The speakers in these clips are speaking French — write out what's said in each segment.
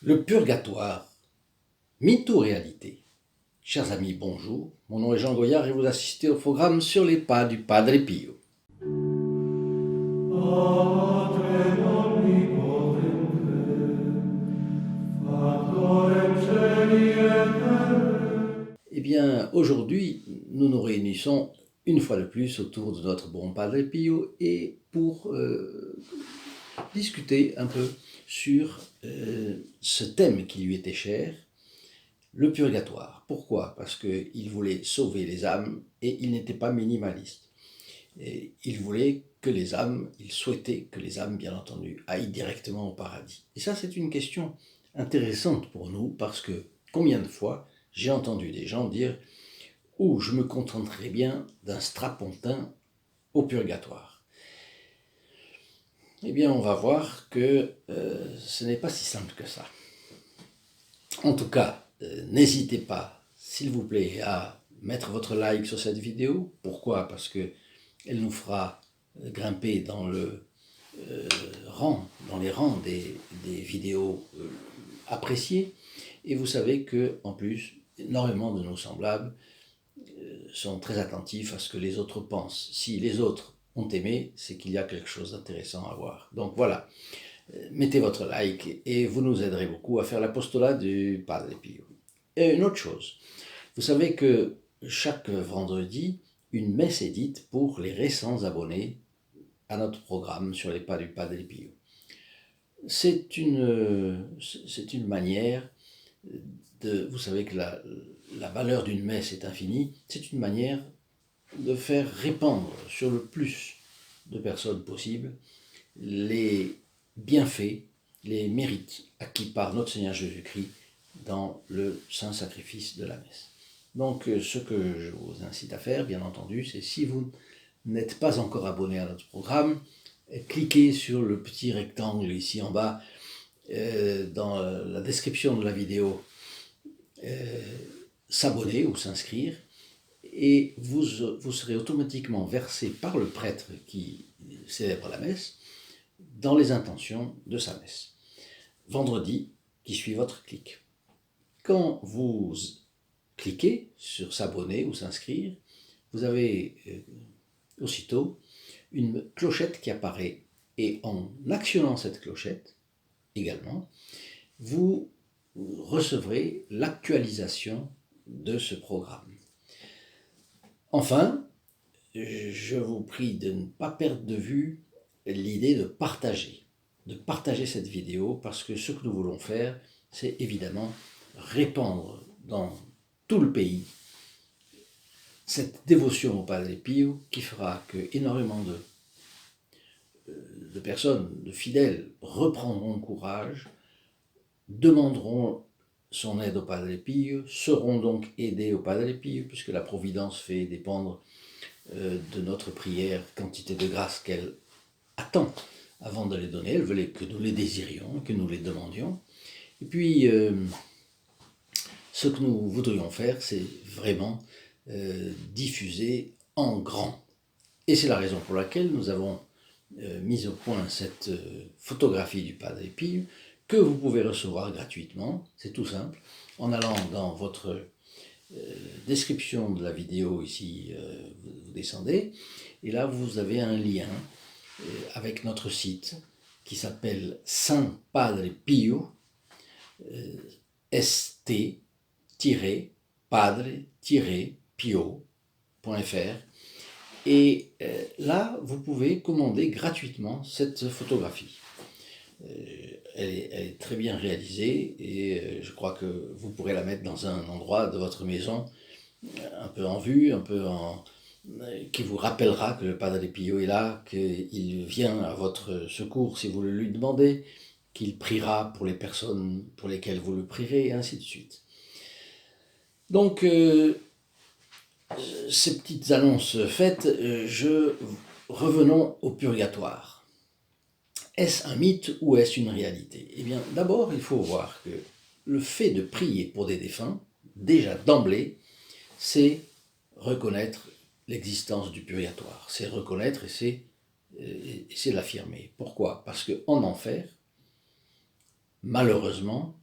Le purgatoire, mythe ou réalité? Chers amis, bonjour. Mon nom est Jean Goyard et vous assistez au programme Sur les pas du Padre Pio. Eh bien, aujourd'hui, nous nous réunissons une fois de plus autour de notre bon Padre Pio et pour discuter un peu sur ce thème qui lui était cher, le purgatoire. Pourquoi? Parce qu'il voulait sauver les âmes et il n'était pas minimaliste. Et il voulait que les âmes, il souhaitait que les âmes, bien entendu, aillent directement au paradis. Et ça, c'est une question intéressante pour nous parce que combien de fois j'ai entendu des gens dire « Oh, je me contenterais bien d'un strapontin au purgatoire ». Eh bien, on va voir que ce n'est pas si simple que ça. En tout cas, n'hésitez pas, s'il vous plaît, à mettre votre like sur cette vidéo. Pourquoi? Parce qu'elle nous fera grimper dans les rangs des vidéos appréciées. Et vous savez qu'en plus, énormément de nos semblables sont très attentifs à ce que les autres pensent. Si les autres ont aimé, c'est qu'il y a quelque chose d'intéressant à voir. Donc voilà, mettez votre like et vous nous aiderez beaucoup à faire l'apostolat du Padre Pio. Et une autre chose, vous savez que chaque vendredi, une messe est dite pour les récents abonnés à notre programme sur les pas du Padre Pio. C'est une manière vous savez que la valeur d'une messe est infinie, c'est une manière de faire répandre sur le plus de personnes possible les bienfaits, les mérites acquis par notre Seigneur Jésus-Christ dans le saint sacrifice de la messe. Donc ce que je vous incite à faire, bien entendu, c'est si vous n'êtes pas encore abonné à notre programme, cliquez sur le petit rectangle ici en bas dans la description de la vidéo, s'abonner ou s'inscrire, et vous serez automatiquement versé par le prêtre qui célèbre la messe dans les intentions de sa messe. Vendredi qui suit votre clic. Quand vous cliquez sur s'abonner ou s'inscrire, vous avez aussitôt une clochette qui apparaît et en actionnant cette clochette également, vous recevrez l'actualisation de ce programme. Enfin, je vous prie de ne pas perdre de vue l'idée de partager cette vidéo parce que ce que nous voulons faire, c'est évidemment répandre dans tout le pays cette dévotion au Padre Pio qui fera que énormément de personnes, de fidèles, reprendront courage, demanderont son aide au Padre Pio, seront donc aidés au Padre Pio, puisque la Providence fait dépendre de notre prière quantité de grâce qu'elle attend avant de les donner. Elle voulait que nous les désirions, que nous les demandions. Et puis, ce que nous voudrions faire, c'est vraiment diffuser en grand. Et c'est la raison pour laquelle nous avons mis au point cette photographie du Padre Pio que vous pouvez recevoir gratuitement. C'est tout simple. En allant dans votre description de la vidéo ici, vous descendez, et là vous avez un lien avec notre site qui s'appelle Saint Padre Pio, st-padre-pio.fr. Et là, vous pouvez commander gratuitement cette photographie. Elle est très bien réalisée et je crois que vous pourrez la mettre dans un endroit de votre maison un peu en vue, qui vous rappellera que le Padre Pio est là, qu'il vient à votre secours si vous le lui demandez, qu'il priera pour les personnes pour lesquelles vous le prierez, et ainsi de suite. Donc, ces petites annonces faites, revenons au purgatoire. Est-ce un mythe ou est-ce une réalité? Eh bien, d'abord, il faut voir que le fait de prier pour des défunts, déjà d'emblée, c'est reconnaître l'existence du purgatoire. C'est reconnaître et c'est l'affirmer. Pourquoi? Parce qu'en enfer, malheureusement,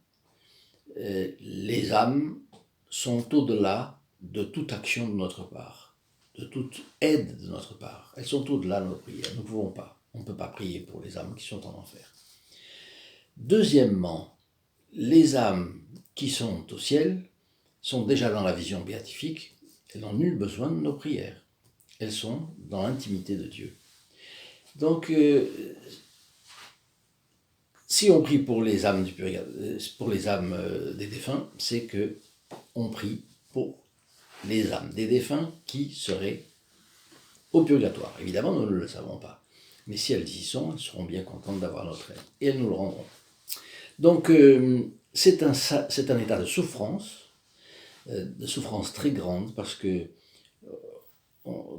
les âmes sont au-delà de toute action de notre part, de toute aide de notre part. Elles sont au-delà de nos prières. Nous ne pouvons pas. On ne peut pas prier pour les âmes qui sont en enfer. Deuxièmement, les âmes qui sont au ciel sont déjà dans la vision béatifique. Elles n'ont nul besoin de nos prières. Elles sont dans l'intimité de Dieu. Donc, si on prie pour les âmes pour les âmes des défunts, c'est que on prie pour les âmes des défunts qui seraient au purgatoire. Évidemment, nous ne le savons pas. Mais si elles y sont, elles seront bien contentes d'avoir notre aide. Et elles nous le rendront. Donc, c'est un état de souffrance très grande, parce que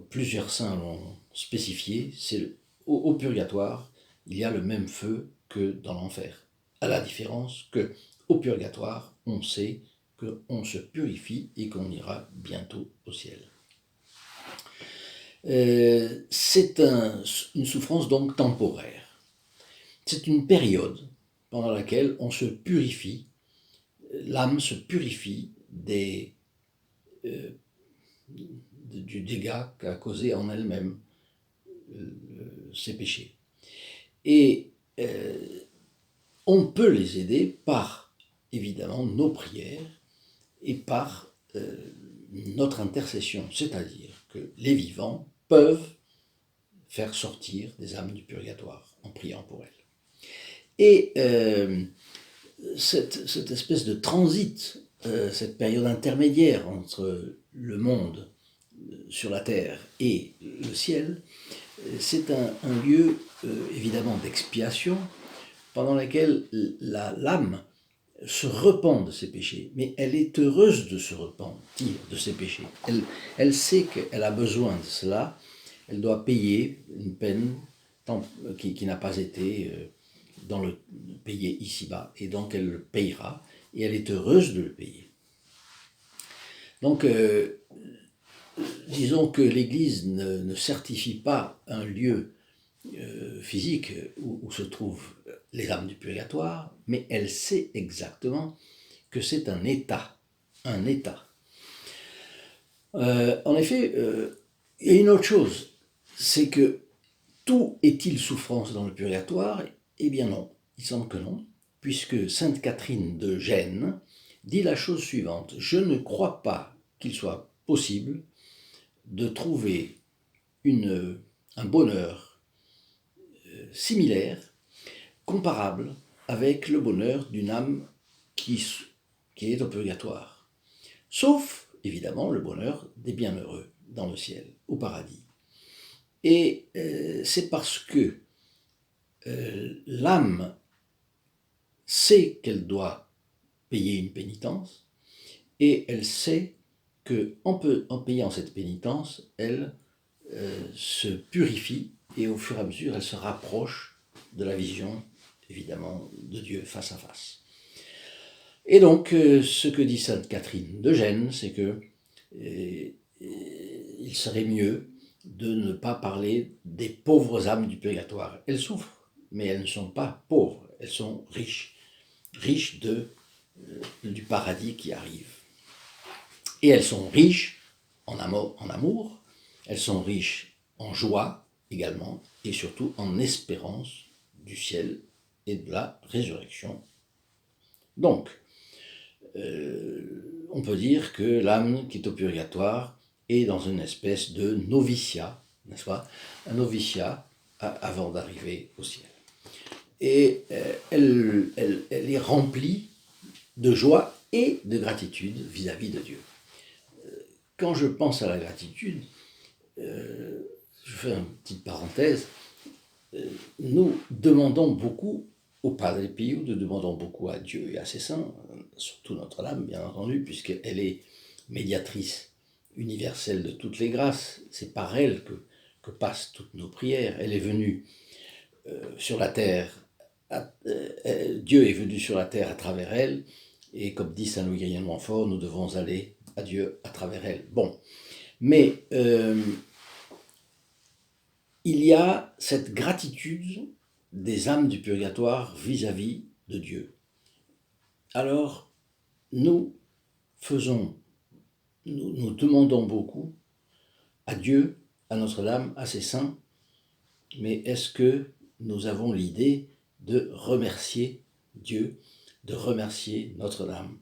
plusieurs saints l'ont spécifié, au purgatoire, il y a le même feu que dans l'enfer. À la différence que au purgatoire, on sait qu'on se purifie et qu'on ira bientôt au ciel. C'est une souffrance donc temporaire. C'est une période pendant laquelle on se purifie, l'âme se purifie du dégât qu'a causé en elle-même ses péchés. Et on peut les aider par, évidemment, nos prières et par notre intercession, c'est-à-dire que les vivants peuvent faire sortir des âmes du purgatoire en priant pour elles. Et cette espèce de transit, cette période intermédiaire entre le monde sur la terre et le ciel, c'est un lieu évidemment d'expiation pendant laquelle l'âme se repent de ses péchés, mais elle est heureuse de se repentir de ses péchés. Elle sait qu'elle a besoin de cela, elle doit payer une peine qui n'a pas été payée ici-bas, et donc elle le payera, et elle est heureuse de le payer. Donc, disons que l'Église ne certifie pas un lieu physique où se trouvent les âmes du purgatoire, mais elle sait exactement que c'est un état. Un état. En effet, il y a une autre chose, c'est que tout est-il souffrance dans le purgatoire? Eh bien non, il semble que non, puisque Sainte Catherine de Gênes dit la chose suivante: je ne crois pas qu'il soit possible de trouver un bonheur similaire, comparable avec le bonheur d'une âme qui est au purgatoire. Sauf, évidemment, le bonheur des bienheureux dans le ciel, au paradis. Et c'est parce que l'âme sait qu'elle doit payer une pénitence, et elle sait qu'en payant cette pénitence, elle se purifie, et au fur et à mesure, elle se rapproche de la vision, évidemment, de Dieu face à face. Et donc, ce que dit Sainte Catherine de Gênes, c'est que il serait mieux de ne pas parler des pauvres âmes du purgatoire. Elles souffrent, mais elles ne sont pas pauvres, elles sont riches, riches du paradis qui arrive. Et elles sont riches en amour, elles sont riches en joie également, et surtout en espérance du ciel et de la résurrection. Donc, on peut dire que l'âme qui est au purgatoire est dans une espèce de noviciat, n'est-ce pas? Un noviciat avant d'arriver au ciel. Et elle est remplie de joie et de gratitude vis-à-vis de Dieu. Quand je pense à la gratitude, je fais une petite parenthèse, nous demandons beaucoup au Padre Pio, nous demandons beaucoup à Dieu et à ses saints, surtout Notre-Dame, bien entendu, puisqu'elle est médiatrice universelle de toutes les grâces. C'est par elle que passent toutes nos prières. Elle est venue sur la terre, Dieu est venu sur la terre à travers elle, et comme dit Saint Louis-Grignon de Montfort, nous devons aller à Dieu à travers elle. Bon, mais il y a cette gratitude des âmes du purgatoire vis-à-vis de Dieu. Alors, nous faisons, nous demandons beaucoup à Dieu, à Notre-Dame, à ses saints, mais est-ce que nous avons l'idée de remercier Dieu, de remercier Notre-Dame,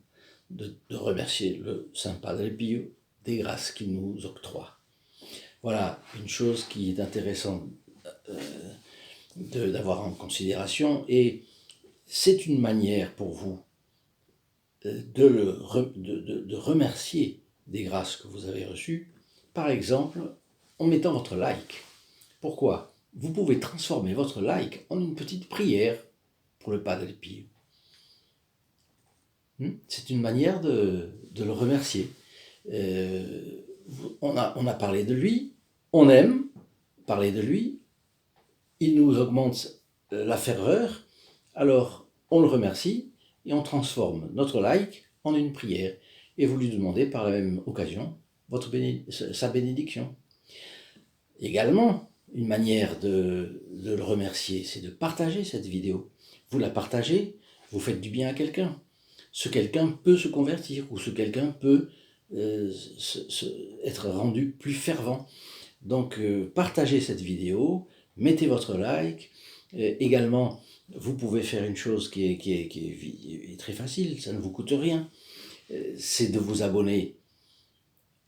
de remercier le Saint Padre Pio des grâces qu'il nous octroie? Voilà une chose qui est intéressante d'avoir en considération, et c'est une manière pour vous de remercier des grâces que vous avez reçues, par exemple en mettant votre like. Pourquoi? Vous pouvez transformer votre like en une petite prière pour le Padre Pio. C'est une manière de le remercier. On a parlé de lui, on aime parler de lui, il nous augmente la ferveur, alors on le remercie et on transforme notre like en une prière. Et vous lui demandez par la même occasion sa bénédiction. Également, une manière de le remercier, c'est de partager cette vidéo. Vous la partagez, vous faites du bien à quelqu'un. Ce quelqu'un peut se convertir, ou ce quelqu'un peut être rendu plus fervent. Donc, partagez cette vidéo, mettez votre like. Également, vous pouvez faire une chose qui est très facile, ça ne vous coûte rien. C'est de vous abonner.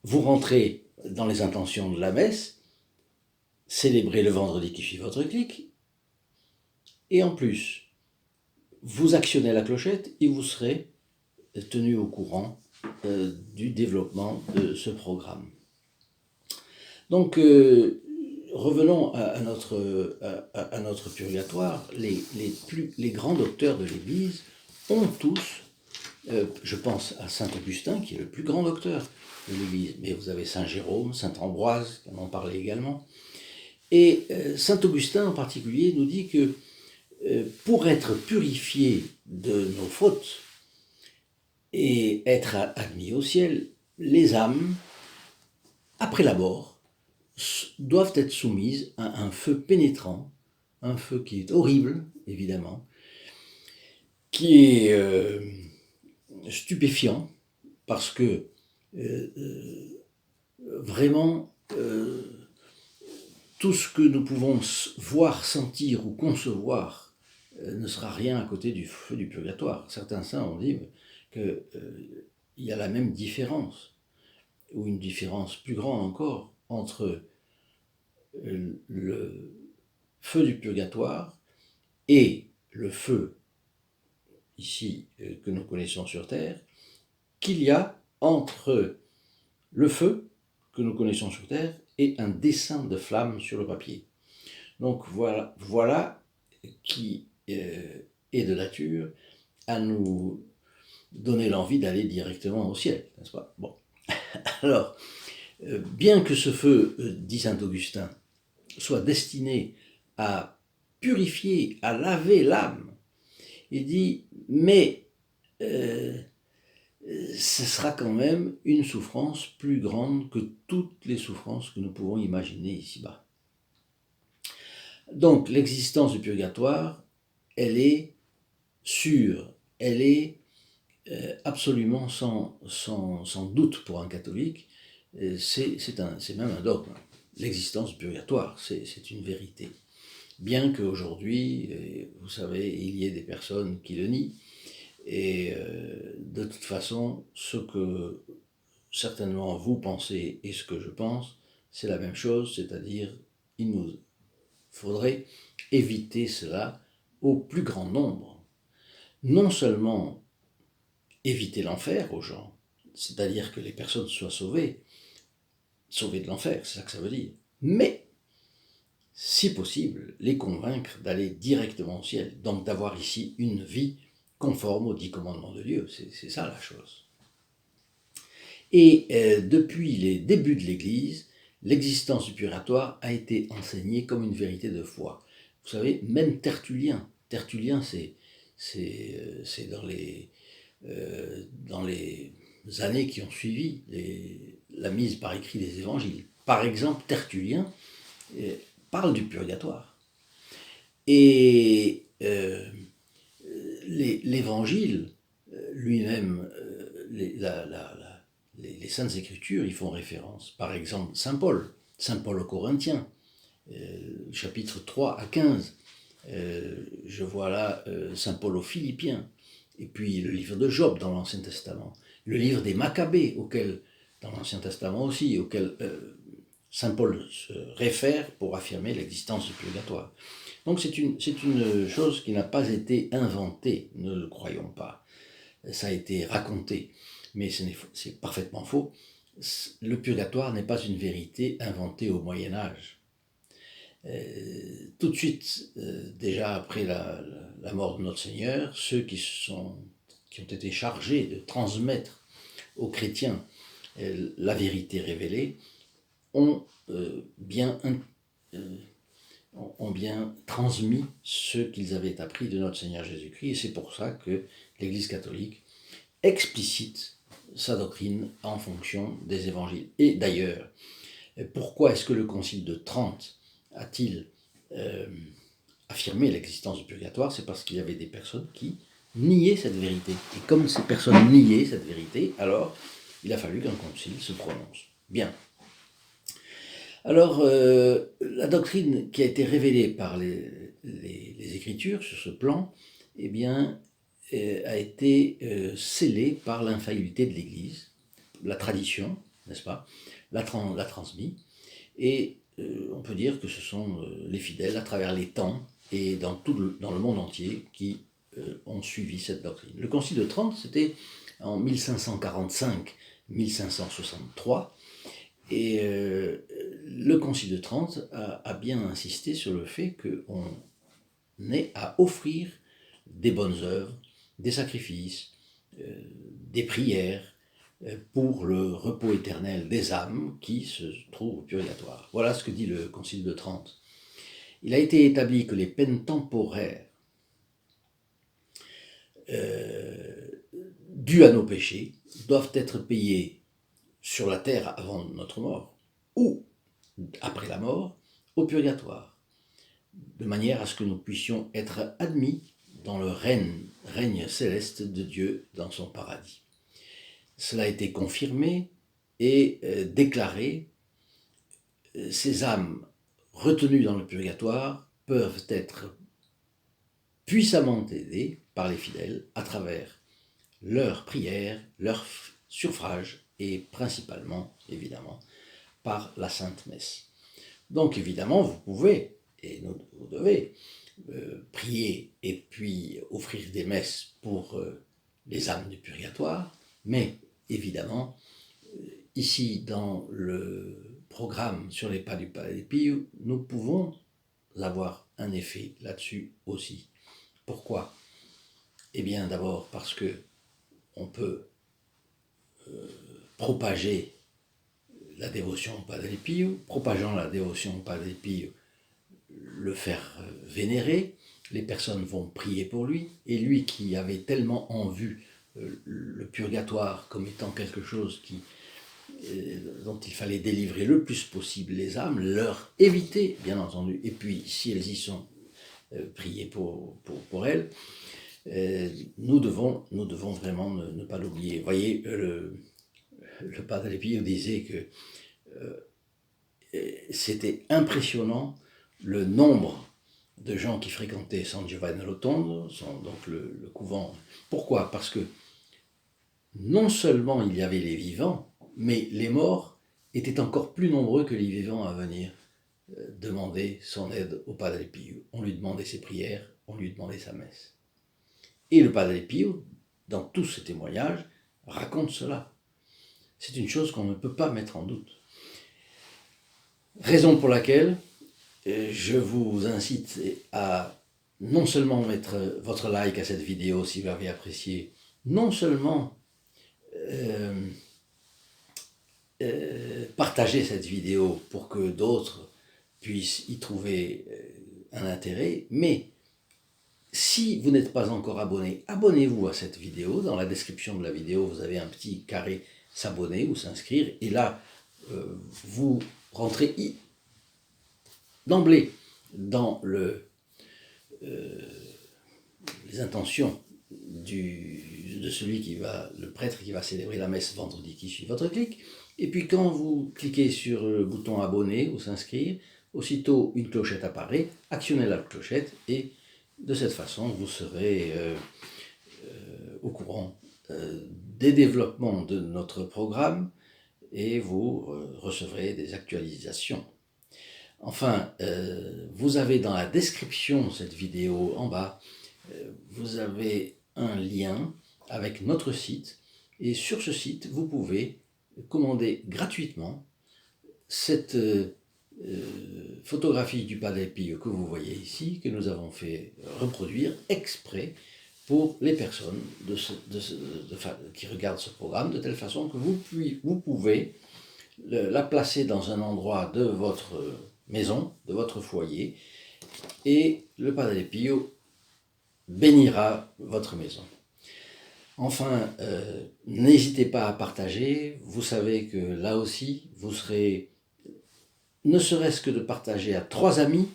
Vous rentrez dans les intentions de la messe, célébrez le vendredi qui suit votre clic, et en plus, vous actionnez la clochette et vous serez tenu au courant du développement de ce programme. Donc, revenons à notre purgatoire. Les grands docteurs de l'Église ont tous, je pense à saint Augustin qui est le plus grand docteur de l'Église, mais vous avez saint Jérôme, saint Ambroise, qui en parlait également. Et saint Augustin en particulier nous dit que pour être purifié de nos fautes et être admis au ciel, les âmes, après la mort, doivent être soumises à un feu pénétrant, un feu qui est horrible, évidemment, qui est stupéfiant, parce que vraiment, tout ce que nous pouvons voir, sentir ou concevoir ne sera rien à côté du feu du purgatoire. Certains saints ont dit qu'il y a la même différence, ou une différence plus grande encore, entre le feu du purgatoire et le feu ici que nous connaissons sur Terre, qu'il y a entre le feu que nous connaissons sur Terre et un dessin de flamme sur le papier. Donc voilà qui est de nature à nous donner l'envie d'aller directement au ciel, n'est-ce pas? Bon. Alors, bien que ce feu, dit saint Augustin, soit destiné à purifier, à laver l'âme, il dit, mais ce sera quand même une souffrance plus grande que toutes les souffrances que nous pouvons imaginer ici-bas. Donc l'existence du purgatoire, elle est sûre, elle est absolument sans doute pour un catholique, c'est même un dogme. L'existence du purgatoire, c'est une vérité. Bien qu'aujourd'hui, vous savez, il y ait des personnes qui le nient, et de toute façon, ce que certainement vous pensez et ce que je pense, c'est la même chose, c'est-à-dire il nous faudrait éviter cela au plus grand nombre. Non seulement éviter l'enfer aux gens, c'est-à-dire que les personnes soient sauvées de l'enfer, c'est ça que ça veut dire, mais si possible, les convaincre d'aller directement au ciel, donc d'avoir ici une vie conforme aux 10 commandements de Dieu, c'est ça la chose. Et depuis les débuts de l'Église, l'existence du purgatoire a été enseignée comme une vérité de foi. Vous savez, même Tertullien, c'est dans les années qui ont suivi la mise par écrit des évangiles. Par exemple, Tertullien parle du purgatoire. Et l'évangile lui-même les Saintes Écritures y font référence. Par exemple, Saint Paul aux Corinthiens, chapitre 3 à 15. Je vois là Saint Paul aux Philippiens, et puis le livre de Job dans l'Ancien Testament, le livre des Maccabées, dans l'Ancien Testament aussi, auquel Saint Paul se réfère pour affirmer l'existence du purgatoire. Donc c'est une chose qui n'a pas été inventée, ne le croyons pas. Ça a été raconté, mais c'est parfaitement faux. Le purgatoire n'est pas une vérité inventée au Moyen-Âge. Tout de suite, déjà après la mort de notre Seigneur, ceux qui ont été chargés de transmettre aux chrétiens la vérité révélée ont bien transmis ce qu'ils avaient appris de notre Seigneur Jésus-Christ, et c'est pour ça que l'Église catholique explicite sa doctrine en fonction des évangiles. Et d'ailleurs, pourquoi est-ce que le Concile de Trente a-t-il affirmé l'existence du purgatoire? C'est parce qu'il y avait des personnes qui niaient cette vérité. Et comme ces personnes niaient cette vérité, alors il a fallu qu'un concile se prononce. Bien. Alors, la doctrine qui a été révélée par les Écritures sur ce plan, eh bien, a été scellée par l'infaillibilité de l'Église, la tradition, n'est-ce pas, l'a transmis, et on peut dire que ce sont les fidèles à travers les temps et dans le monde entier qui ont suivi cette doctrine. Le Concile de Trente, c'était en 1545-1563, et le Concile de Trente a bien insisté sur le fait qu'on ait à offrir des bonnes œuvres, des sacrifices, des prières pour le repos éternel des âmes qui se trouvent au purgatoire. Voilà ce que dit le Concile de Trente. Il a été établi que les peines temporaires dues à nos péchés doivent être payées sur la terre avant notre mort, ou après la mort, au purgatoire, de manière à ce que nous puissions être admis dans le règne céleste de Dieu dans son paradis. Cela a été confirmé et déclaré. Ces âmes retenues dans le purgatoire peuvent être puissamment aidées par les fidèles à travers leurs prières, leur suffrage et principalement, évidemment, par la Sainte Messe. Donc évidemment, vous pouvez, et vous devez, prier et puis offrir des messes pour les âmes du purgatoire, mais évidemment, ici dans le programme sur les pas du Padre Pio, nous pouvons avoir un effet là-dessus aussi. Pourquoi? Eh bien d'abord parce que on peut propager la dévotion au Padre Pio, propageant la dévotion au Padre Pio, le faire vénérer, les personnes vont prier pour lui, et lui qui avait tellement en vue le purgatoire comme étant quelque chose dont il fallait délivrer le plus possible les âmes, leur éviter, bien entendu, et puis si elles y sont, prier pour elles, nous devons vraiment ne pas l'oublier. Vous voyez, le Padre Pio disait que c'était impressionnant le nombre de gens qui fréquentaient San Giovanni Rotondo, donc le couvent. Pourquoi? Parce que non seulement il y avait les vivants, mais les morts étaient encore plus nombreux que les vivants à venir demander son aide au Padre Pio. On lui demandait ses prières, on lui demandait sa messe. Et le Padre Pio, dans tous ses témoignages, raconte cela. C'est une chose qu'on ne peut pas mettre en doute. Raison pour laquelle je vous incite à non seulement mettre votre like à cette vidéo si vous l'avez appréciée, non seulement partager cette vidéo pour que d'autres puissent y trouver un intérêt, mais si vous n'êtes pas encore abonné, abonnez-vous à cette vidéo. Dans la description de la vidéo, vous avez un petit carré s'abonner ou s'inscrire, et là, vous rentrez d'emblée dans les intentions de de celui le prêtre qui va célébrer la messe vendredi qui suit votre clic. Et puis quand vous cliquez sur le bouton abonner ou s'inscrire, aussitôt une clochette apparaît, actionnez la clochette et de cette façon vous serez au courant des développements de notre programme et vous recevrez des actualisations. Enfin, vous avez dans la description de cette vidéo en bas, vous avez un lien avec notre site et sur ce site, vous pouvez commander gratuitement cette photographie du Padre Pio que vous voyez ici, que nous avons fait reproduire exprès pour les personnes qui regardent ce programme, de telle façon que vous pouvez la placer dans un endroit de votre maison, de votre foyer, et le Padre Pio bénira votre maison. Enfin, n'hésitez pas à partager. Vous savez que là aussi, vous serez, ne serait-ce que de partager à 3 amis,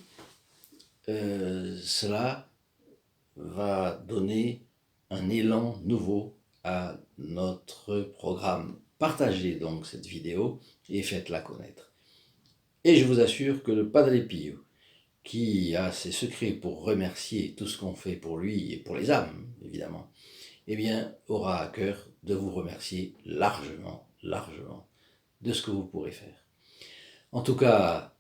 cela va donner un élan nouveau à notre programme. Partagez donc cette vidéo et faites-la connaître. Et je vous assure que le Padre Pio, qui a ses secrets pour remercier tout ce qu'on fait pour lui et pour les âmes, évidemment, eh bien, aura à cœur de vous remercier largement, largement de ce que vous pourrez faire. En tout cas,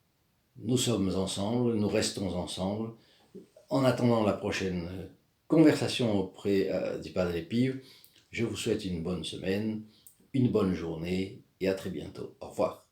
nous sommes ensemble, nous restons ensemble. En attendant la prochaine conversation auprès du Padre Pio, je vous souhaite une bonne semaine, une bonne journée et à très bientôt. Au revoir.